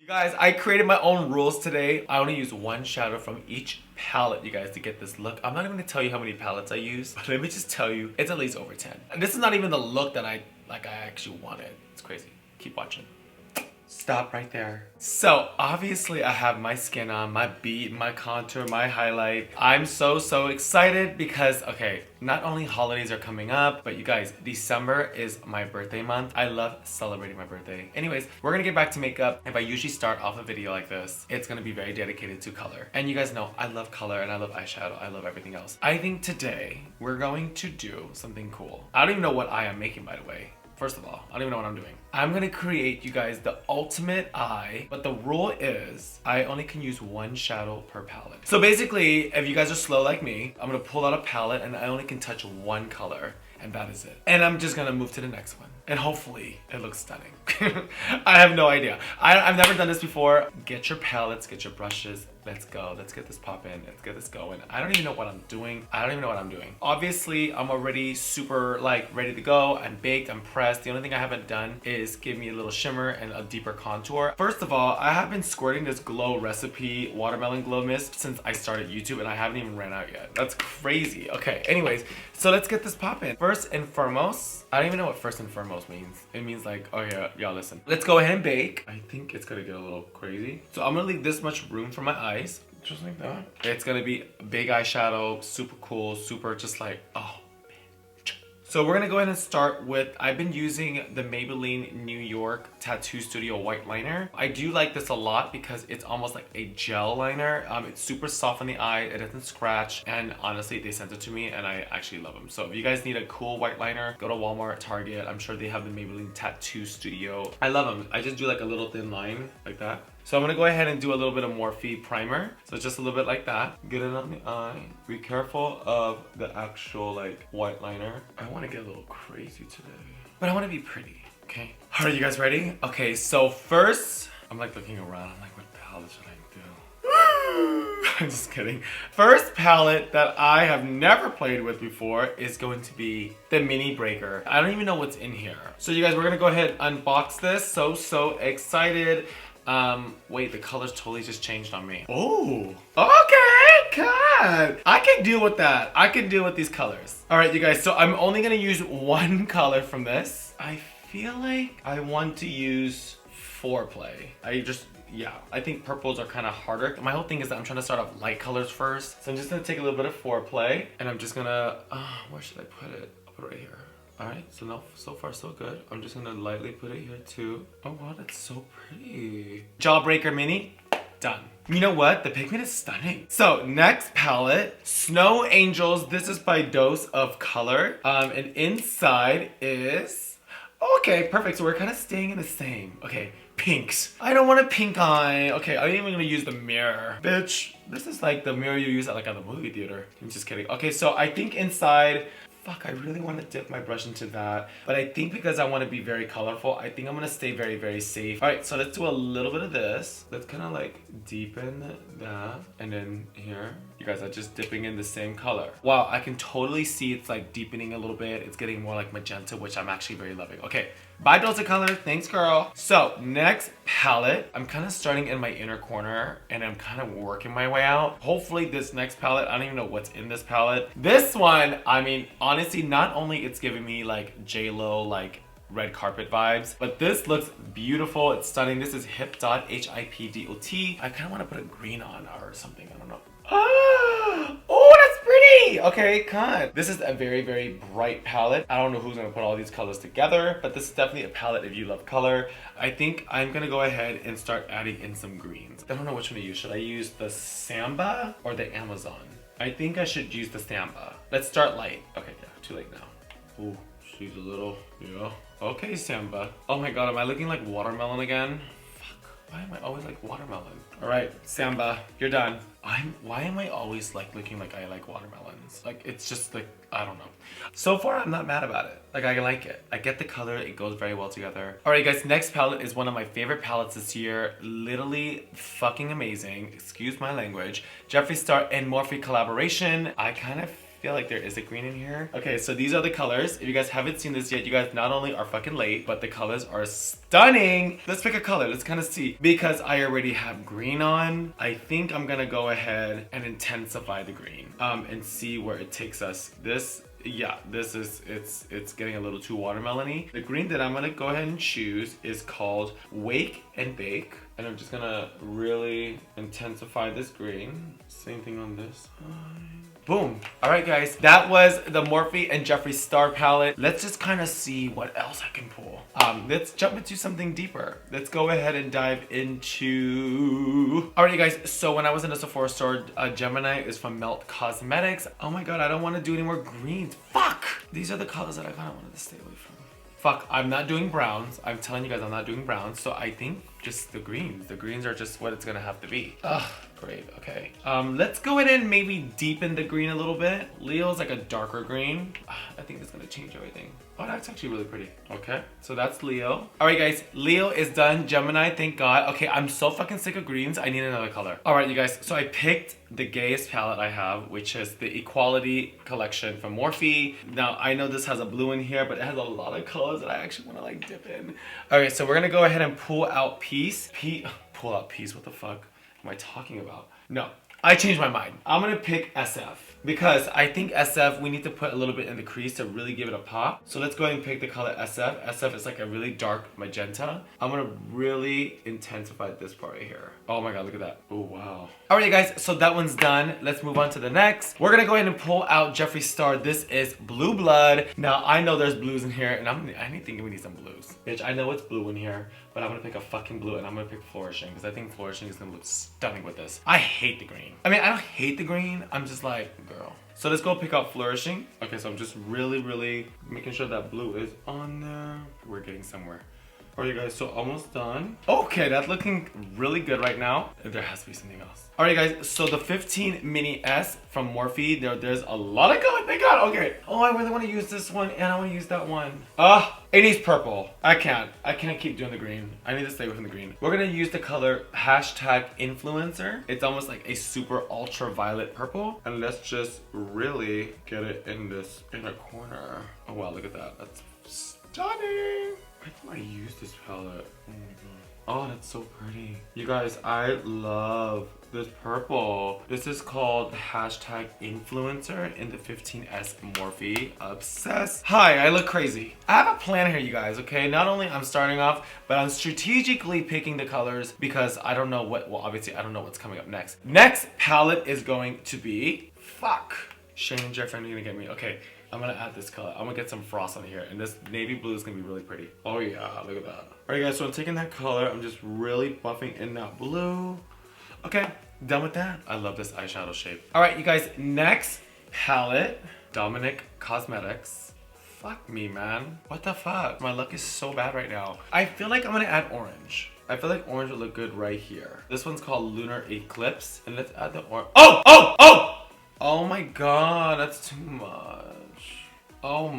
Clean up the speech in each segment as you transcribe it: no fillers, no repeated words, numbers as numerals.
You guys, I created my own rules today. I only use one shadow from each palette, you guys, to get this look. I'm not even gonna tell you how many palettes I use, but let me just tell you, it's at least over 10. And this is not even the look that I actually wanted. It's crazy. Keep watching. Stop right there. So obviously I have my skin on, my beat, my contour, my highlight. I'm so excited because, okay, not only holidays are coming up, but you guys, December is my birthday month. I love celebrating my birthday. Anyways, we're gonna get back to makeup. If I usually start off a video like this, it's gonna be very dedicated to color. And you guys know I love color and I love eyeshadow. I love everything else. I think today we're going to do something cool. I don't even know what eye I'm making, by the way. First of all, I don't even know what I'm doing. I'm gonna create, you guys, the ultimate eye, but the rule is I only can use one shadow per palette. So basically, if you guys are slow like me, I'm gonna pull out a palette and I only can touch one color, and that is it. And I'm just gonna move to the next one. And hopefully, it looks stunning. I have no idea. I've never done this before. Get your palettes, get your brushes. Let's go. Let's get this poppin'. Let's get this going. I don't even know what I'm doing. Obviously, I'm already super ready to go. I'm baked. I'm pressed. The only thing I haven't done is give me a little shimmer and a deeper contour. First of all, I have been squirting this Glow Recipe Watermelon Glow Mist since I started YouTube and I haven't even ran out yet. That's crazy. Okay, anyways, so let's get this poppin'. First and foremost, I don't even know what first and foremost means. It means like, oh yeah, y'all listen. Let's go ahead and bake. I think it's gonna get a little crazy. So I'm gonna leave this much room for my eyes. Just like that. It's gonna be big eyeshadow, super cool, super just like, oh. So we're gonna go ahead and start with, I've been using the Maybelline New York Tattoo Studio White Liner. I do like this a lot because it's almost like a gel liner. It's super soft on the eye, it doesn't scratch, and honestly, they sent it to me and I actually love them. So if you guys need a cool white liner, go to Walmart, Target. I'm sure they have the Maybelline Tattoo Studio. I love them. I just do like a little thin line like that. So I'm gonna go ahead and do a little bit of Morphe primer. So just a little bit like that. Get it on the eye. Be careful of the actual like white liner. I wanna get a little crazy today, but I wanna be pretty, okay? All right, you guys ready? Okay, so first, I'm like looking around. I'm like, what palette should I do? I'm just kidding. First palette that I have never played with before is going to be the Mini Breaker. I don't even know what's in here. So you guys, we're gonna go ahead and unbox this. So excited. Wait, the colors totally just changed on me. Oh, okay, good. I can deal with that. I can deal with these colors. All right, you guys, so I'm only gonna use one color from this. I feel like I want to use Foreplay. Yeah, I think purples are kind of harder. My whole thing is that I'm trying to start off light colors first. So I'm just gonna take a little bit of Foreplay and I'm just gonna, where should I put it? I'll put it right here. All right, so now, so far so good. I'm just gonna lightly put it here too. Oh wow, that's so pretty. Jawbreaker Mini, done. You know what? The pigment is stunning. So next palette, Snow Angels. This is by Dose of Color. And inside is, okay, perfect. So we're kind of staying in the same. Okay, pinks. I don't want a pink eye. Okay, I'm even gonna use the mirror. Bitch, this is like the mirror you use at the movie theater. I'm just kidding. Okay, so I think inside, fuck, I really want to dip my brush into that. But I think because I want to be very colorful, I think I'm going to stay very safe. All right, so let's do a little bit of this. Let's kind of like deepen that. And then here, you guys are just dipping in the same color. Wow, I can totally see it's like deepening a little bit. It's getting more like magenta, which I'm actually very loving. Okay, bye Dose of Color. Thanks, girl. So next palette, I'm kind of starting in my inner corner and I'm kind of working my way out. Hopefully this next palette, I don't even know what's in this palette. This one, I mean, honestly, not only it's giving me like J-Lo, like red carpet vibes, but this looks beautiful. It's stunning. This is Hipdot, Hipdot. I kind of want to put a green on or something. I don't know. Oh, that's pretty. Okay, cut. This is a very bright palette. I don't know who's gonna put all these colors together, but this is definitely a palette if you love color. I think I'm gonna go ahead and start adding in some greens. I don't know which one to use. Should I use the Samba or the Amazon? I think I should use the Samba. Let's start light. Okay, yeah, too late now. Ooh, she's a little, yeah. Okay, Samba. Oh my God, am I looking like watermelon again? Why am I always like watermelon? All right, Samba, you're done. Why am I always like looking like I like watermelons? Like, it's just like, I don't know. So far, I'm not mad about it. Like, I like it. I get the color. It goes very well together. All right, guys, next palette is one of my favorite palettes this year. Literally fucking amazing. Excuse my language. Jeffree Star and Morphe collaboration. I kind of feel like there is a green in here. Okay, so these are the colors. If you guys haven't seen this yet, you guys not only are fucking late, but the colors are stunning. Let's pick a color. Let's kind of see. Because I already have green on, I think I'm gonna go ahead and intensify the green and see where it takes us. Yeah, this is, it's getting a little too watermelon-y. The green that I'm gonna go ahead and choose is called Wake and Bake. And I'm just gonna really intensify this green. Same thing on this side. Boom. All right, guys, that was the Morphe and Jeffree Star palette. Let's just kind of see what else I can pull. Let's jump into something deeper. Let's go ahead and dive into... All right, you guys, so when I was in the Sephora store, Gemini is from Melt Cosmetics. Oh my God, I don't want to do any more greens. Fuck! These are the colors that I kind of wanted to stay away from. Fuck, I'm not doing browns. I'm telling you guys I'm not doing browns. So I think just the greens. The greens are just what it's gonna have to be. Ugh, great, okay. Let's go ahead and maybe deepen the green a little bit. Leo's like a darker green. I think it's gonna change everything. Oh, that's actually really pretty. Okay, so that's Leo. All right, guys, Leo is done. Gemini, thank God. Okay, I'm so fucking sick of greens. I need another color. All right, you guys, so I picked the gayest palette I have, which is the Equality collection from Morphe. Now, I know this has a blue in here, but it has a lot of colors that I actually wanna like dip in. All right, so we're gonna go ahead and pull out Peace. Pull out Peace, what the fuck am I talking about? No, I changed my mind. I'm gonna pick SF. Because I think SF, we need to put a little bit in the crease to really give it a pop. So let's go ahead and pick the color SF. SF is like a really dark magenta. I'm gonna really intensify this part right here. Oh my God, look at that. Oh, wow. All right, you guys, so that one's done. Let's move on to the next. We're gonna go ahead and pull out Jeffree Star. This is Blue Blood. Now, I know there's blues in here, and I think we need some blues. Bitch, I know it's blue in here, but I'm gonna pick a fucking blue, and I'm gonna pick Flourishing, because I think Flourishing is gonna look stunning with this. I hate the green. I mean, I don't hate the green. I'm just like, girl. So let's go pick out Flourishing. Okay, so I'm just really making sure that blue is on there. We're getting somewhere. All right, you guys, so almost done. Okay, that's looking really good right now. There has to be something else. All right, guys, so the 15 Mini S from Morphe, there's a lot of color, thank God, okay. Oh, I really want to use this one, and I want to use that one. It needs purple. I can't keep doing the green. I need to stay within the green. We're gonna use the color #influencer. It's almost like a super ultraviolet purple. And let's just really get it in this inner corner. Oh wow, look at that, that's stunning. Why do I use this palette? Oh, that's so pretty. You guys, I love this purple. This is called #influencer in the 15S Morphe. Obsessed. Hi, I look crazy. I have a plan here, you guys, okay? Not only I'm starting off, but I'm strategically picking the colors because I don't know what, well, obviously I don't know what's coming up next. Next palette is going to be, fuck. Shane and Jeff are gonna get me, okay. I'm gonna add this color. I'm gonna get some frost on here, and this navy blue is gonna be really pretty. Oh yeah, look at that. All right, guys, so I'm taking that color. I'm just really buffing in that blue. Okay, done with that. I love this eyeshadow shape. All right, you guys, next palette, Dominique Cosmetics. Fuck me, man. What the fuck? My luck is so bad right now. I feel like I'm gonna add orange. I feel like orange would look good right here. This one's called Lunar Eclipse, and let's add the orange. Oh my God, that's too much. Oh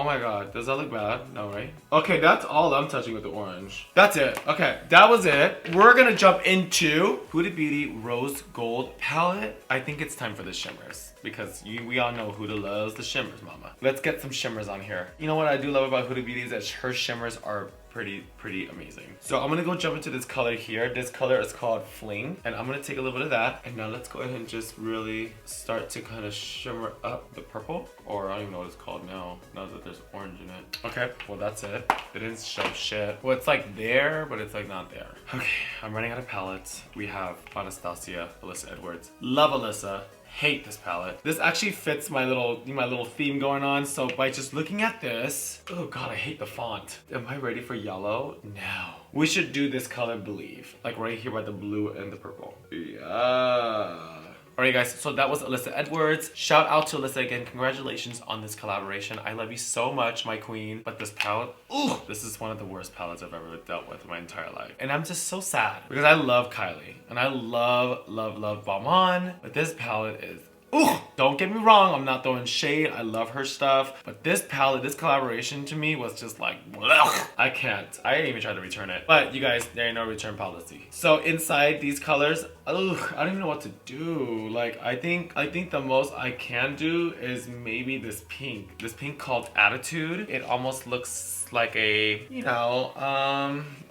my God, does that look bad? No, right? Okay, that's all I'm touching with the orange. That's it. Okay, that was it. We're gonna jump into Huda Beauty Rose Gold Palette. I think it's time for the shimmers because we all know Huda loves the shimmers, mama. Let's get some shimmers on here. You know what I do love about Huda Beauty is that her shimmers are pretty amazing. So I'm gonna go jump into this color here. This color is called Fling, and I'm gonna take a little bit of that. And now let's go ahead and just really start to kind of shimmer up the purple, or I don't even know what it's called now that there's orange in it. Okay, well that's it. It didn't show shit. Well, it's like there, but it's like not there. Okay, I'm running out of palettes. We have Anastasia, Alyssa Edwards. Love Alyssa. Hate this palette. This actually fits my little theme going on. So by just looking at this, oh God, I hate the font. Am I ready for yellow? No. We should do this color Believe, like right here by the blue and the purple. Yeah. All right, guys, so that was Alyssa Edwards. Shout out to Alyssa again. Congratulations on this collaboration. I love you so much, my queen. But this palette, ooh, this is one of the worst palettes I've ever dealt with in my entire life. And I'm just so sad because I love Kylie and I love Balmain, but this palette is Ooh, don't get me wrong, I'm not throwing shade. I love her stuff. But this palette, this collaboration to me was just like, blech. I can't. I didn't even try to return it. But you guys, there ain't no return policy. So inside these colors, ugh, I don't even know what to do. Like, I think the most I can do is maybe this pink. This pink called Attitude. It almost looks like a, you know,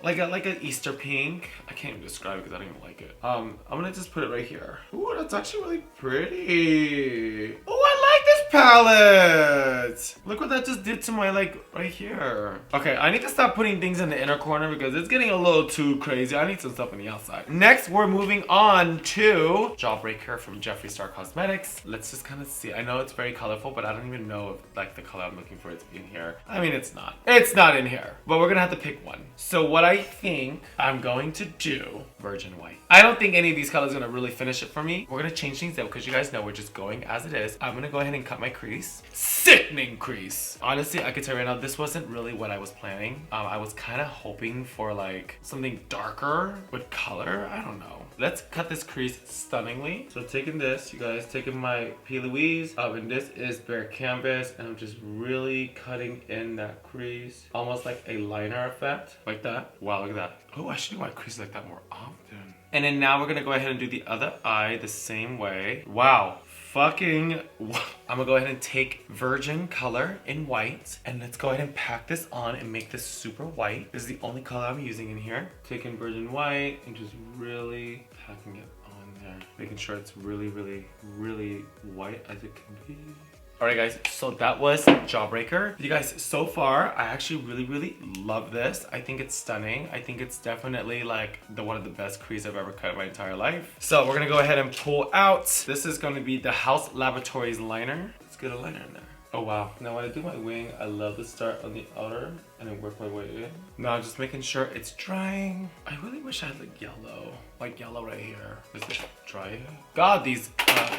like an Easter pink. I can't even describe it because I don't even like it. I'm gonna just put it right here. Ooh, that's actually really pretty. Oh, I like this palette. Look what that just did to my, like, right here. Okay, I need to stop putting things in the inner corner because it's getting a little too crazy. I need some stuff on the outside. Next, we're moving on to Jawbreaker from Jeffree Star Cosmetics. Let's just kind of see. I know it's very colorful, but I don't even know if, like, the color I'm looking for is in here. I mean, it's not. It's not in here, but we're gonna have to pick one. So what I think I'm going to do, Virgin White. I don't think any of these colors are gonna really finish it for me. We're gonna change things up because you guys know we're just going as it is. I'm gonna go ahead and cut my crease. Sickening crease. Honestly, I can tell you right now, this wasn't really what I was planning. I was kind of hoping for like something darker with color. I don't know. Let's cut this crease stunningly. So taking this, you guys, taking my P.LOUISE, and this is bare canvas, and I'm just really cutting in that crease. Almost like a liner effect, like that. Wow, look at that. Oh, I should do my crease like that more often. And then now we're gonna go ahead and do the other eye the same way. Wow. Fucking, I'm gonna go ahead and take virgin color in white and let's go ahead and pack this on and make this super white. This is the only color I'm using in here. Taking virgin white and just really packing it on there. Making sure it's really, really, really white as it can be. Alright guys, so that was Jawbreaker. You guys, so far, I actually really, really love this. I think it's stunning. I think it's definitely like one of the best crease I've ever cut in my entire life. So we're gonna go ahead and pull out. This is gonna be the HAUS Laboratories liner. Let's get a liner in there. Oh wow. Now when I do my wing, I love to start on the outer and then work my way in. Now I'm just making sure it's drying. I really wish I had like yellow right here. Is it dry yet? God, these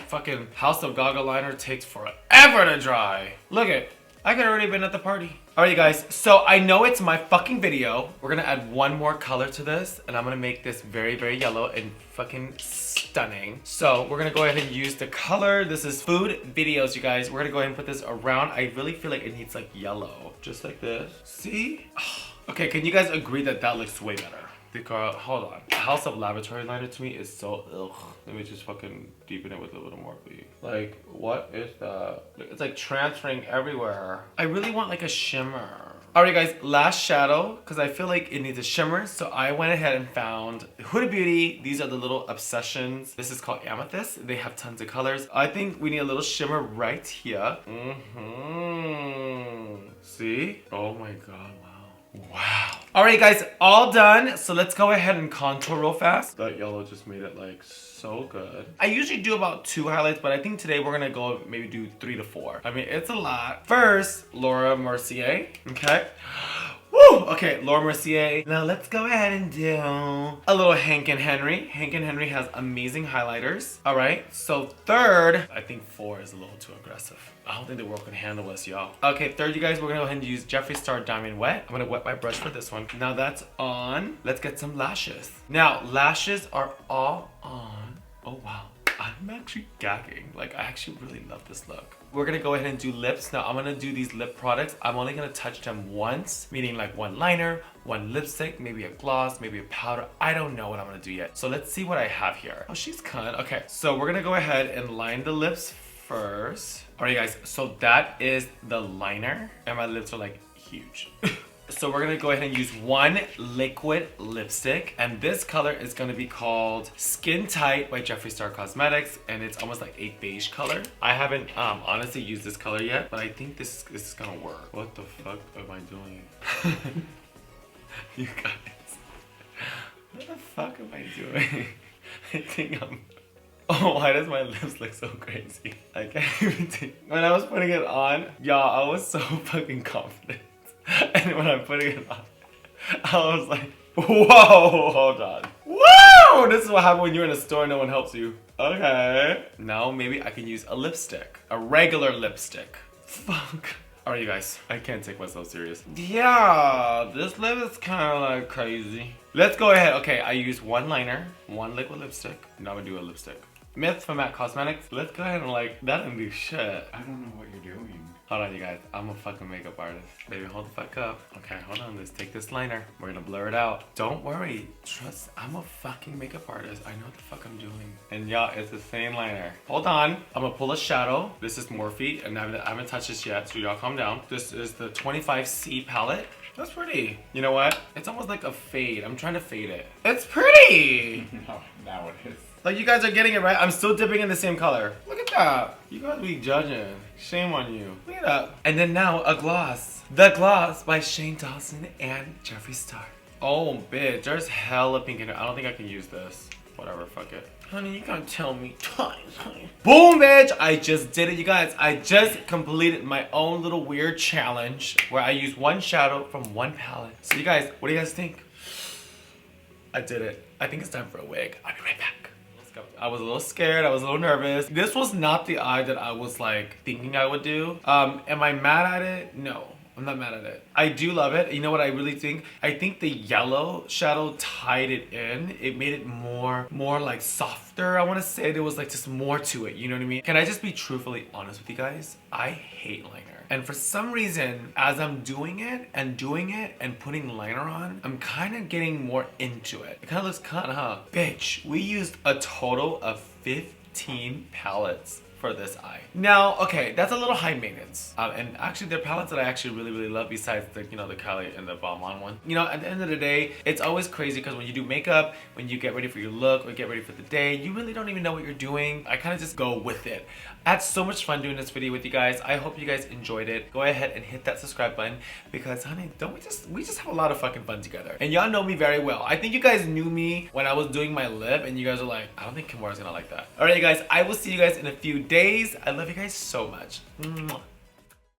fucking House of Gaga liner takes forever to dry. Look it. I could already been at the party. Alright you guys, so I know it's my fucking video. We're gonna add one more color to this and I'm gonna make this very, very yellow and fucking stunning. So we're gonna go ahead and use the color. This is Food Videos, you guys. We're gonna go ahead and put this around. I really feel like it needs like yellow. Just like this. See? Okay, can you guys agree that that looks way better? Because, hold on. House of Laboratory liner to me is so ugh. Let me just fucking deepen it with a little Morphe. Like, what is that? It's like transferring everywhere. I really want like a shimmer. Alright guys, last shadow, because I feel like it needs a shimmer. So I went ahead and found Huda Beauty. These are the little Obsessions. This is called Amethyst. They have tons of colors. I think we need a little shimmer right here. See? Oh my god, wow. Wow. Alright guys, all done. So let's go ahead and contour real fast. That yellow just made it like so good. I usually do about 2 highlights, but I think today we're gonna go maybe do 3 to 4. I mean, it's a lot. First, Laura Mercier, okay? Woo! Okay, Laura Mercier. Now let's go ahead and do a little Hank and Henry. Hank and Henry has amazing highlighters. All right, so third, I think 4 is a little too aggressive. I don't think the world can handle us, y'all. Okay, third, you guys, we're gonna go ahead and use Jeffree Star Diamond Wet. I'm gonna wet my brush for this one. Now that's on. Let's get some lashes. Now, lashes are all on. Oh, wow. I'm actually gagging. Like, I actually really love this look. We're gonna go ahead and do lips. Now, I'm gonna do these lip products. I'm only gonna touch them once, meaning like one liner, one lipstick, maybe a gloss, maybe a powder. I don't know what I'm gonna do yet. So let's see what I have here. Oh, she's kind. Okay, so we're gonna go ahead and line the lips first. All right, guys, so that is the liner, and my lips are like huge. So we're gonna go ahead and use one liquid lipstick, and this color is gonna be called Skin Tight by Jeffree Star Cosmetics, and it's almost like a beige color. I haven't honestly used this color yet, but I think this is gonna work. What the fuck am I doing? You guys, what the fuck am I doing? I think I'm... Oh, why does my lips look so crazy? I can't even think. When I was putting it on, y'all, I was so fucking confident. And when I'm putting it on, I was like, whoa, hold on. Whoa! This is what happens when you're in a store and no one helps you. Okay. Now maybe I can use a lipstick. A regular lipstick. Fuck. Alright, you guys. I can't take myself serious. Yeah, this lip is kind of like crazy. Let's go ahead. Okay, I use one liner, one liquid lipstick. Now I'm gonna do a lipstick. Myth from MAC Cosmetics. Let's go ahead and like, that didn't do shit. I don't know what you're doing. Hold on, you guys. I'm a fucking makeup artist. Baby, hold the fuck up. Okay, hold on. Let's take this liner. We're gonna blur it out. Don't worry. Trust, I'm a fucking makeup artist. I know what the fuck I'm doing. And y'all, it's the same liner. Hold on. I'm gonna pull a shadow. This is Morphe, and I haven't touched this yet, so y'all calm down. This is the 25C palette. That's pretty. You know what? It's almost like a fade. I'm trying to fade it. It's pretty! No, now it is. Like, you guys are getting it right. I'm still dipping in the same color. Look at that. You guys be judging. Shame on you. Look at that. And then now, a gloss. The Gloss by Shane Dawson and Jeffree Star. Oh, bitch. There's hella pink in it. I don't think I can use this. Whatever, fuck it. Honey, you can't tell me twice, honey. Boom, bitch! I just did it, you guys. I just completed my own little weird challenge where I used one shadow from one palette. So you guys, what do you guys think? I did it. I think it's time for a wig. I'll be right back. Let's go. I was a little scared. I was a little nervous. This was not the eye that I was like thinking I would do. Am I mad at it? No. I'm not mad at it. I do love it. You know what I really think? I think the yellow shadow tied it in. It made it more like softer. I want to say there was like just more to it. You know what I mean? Can I just be truthfully honest with you guys? I hate liner. And for some reason, as I'm doing it and putting liner on, I'm kind of getting more into it. It kind of looks kind of, huh? Bitch, we used a total of 15 palettes for this eye. Now, okay, that's a little high maintenance. And actually, they're palettes that I actually really love besides the, you know, the Kylie and the Balmain one. You know, at the end of the day, it's always crazy because when you do makeup, when you get ready for your look or get ready for the day, you really don't even know what you're doing. I kind of just go with it. I had so much fun doing this video with you guys. I hope you guys enjoyed it. Go ahead and hit that subscribe button because, honey, don't we just have a lot of fucking fun together. And y'all know me very well. I think you guys knew me when I was doing my lip and you guys are like, I don't think Kimora's gonna like that. All right, you guys, I will see you guys in a few days. I love you guys so much. Mwah.